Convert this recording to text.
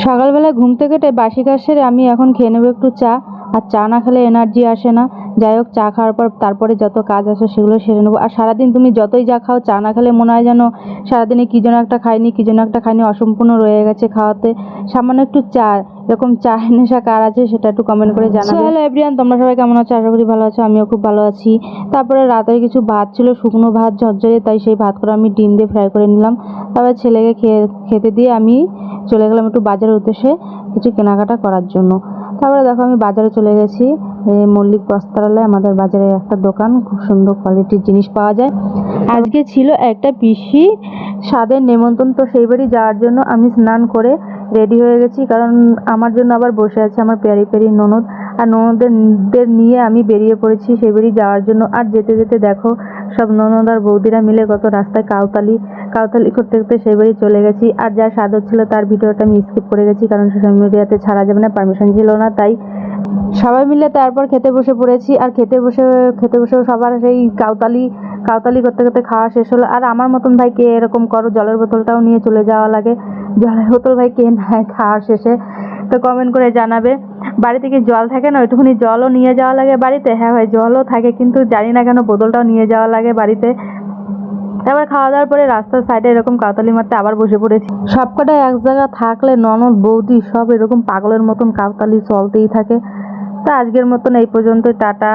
সকালবেলা ঘুম থেকে উঠে বাসি কাজ সেরে আমি এখন খেয়ে নেবো একটু চা। আর চা না খেলে এনার্জি আসে না। যাই হোক, চা খাওয়ার পর তারপরে যত কাজ আছে সেগুলো সেরে নেবো। আর সারাদিন তুমি যতই যা খাও, চা না খেলে মনে হয় যেন সারাদিনে কী যেন একটা খাইনি, কী যেন একটা খাইনি, অসম্পূর্ণ রয়ে গেছে খাওয়াতে। সামান্য একটু চা, এরকম চায়ের নেশা কার আছে সেটা একটু কমেন্ট করে জানাবে। হ্যালো এভরিওয়ান, তোমরা সবাই কেমন আছো? আশা করি ভালো আছো, আমিও খুব ভালো আছি। তারপরে রাতের কিছু ভাত ছিল, শুকনো ভাত ঝরঝরে, তাই সেই ভাত করে আমি ডিম দিয়ে ফ্রাই করে নিলাম। তারপরে ছেলেকে খেতে দিয়ে আমি চলে গেলাম একটু বাজারের উদ্দেশ্যে কিছু কেনাকাটা করার জন্য। তারপরে দেখো আমি বাজারে চলে গেছি। মল্লিক বস্ত্রালয় আমাদের বাজারে একটা দোকান, খুব সুন্দর কোয়ালিটির জিনিস পাওয়া যায়। আজকে ছিল একটা পিসি স্বাদের নেমন্তন্ন, তো সেই বাড়ি যাওয়ার জন্য আমি স্নান করে রেডি হয়ে গেছি, কারণ আমার জন্য আবার বসে আছে আমার প্যারি প্যারি ননদ। আর ননদদের নিয়ে আমি বেরিয়ে পড়েছি সেই বাড়ি যাওয়ার জন্য। আর যেতে যেতে দেখো সব ননদ আর বৌদিরা মিলে কত রাস্তায় কাউতালি করতে করতে সেই বাড়ি চলে গেছি। আর যা স্বাদ হচ্ছিল তার ভিডিওটা আমি স্কিপ করে গেছি, কারণ সোশ্যাল মিডিয়াতে ছাড়া যাবে না, পারমিশন ছিল না। তাই সবাই মিলে তারপর খেতে বসে পড়েছি। আর খেতে বসেও সবার সেই কাউতালি করতে করতে খাওয়া শেষ হলো। আর আমার মতন ভাই কে এরকম করো, জলের বোতলটাও নিয়ে চলে যাওয়া লাগে? জলের বোতল ভাই কে নেয় খাওয়ার শেষে? তো কমেন্ট করে জানাবে। বাড়িতে কি জল থাকে না? ওইটুকুনি জলও নিয়ে যাওয়া লাগে বাড়িতে। হ্যাঁ ভাই, জলও থাকে, কিন্তু জানি না কেন বোতলটাও নিয়ে যাওয়া লাগে বাড়িতে। তারপর খাওয়া দাওয়ার পরে রাস্তার সাইডে এরকম কাউতালি মারতে আবার বসে পড়েছি। সবকটা এক জায়গা থাকলে ননদ বৌদি সব এরকম পাগলের মতন কাউতালি চলতেই থাকে। তো আজকের মতন এই পর্যন্ত, টাটা।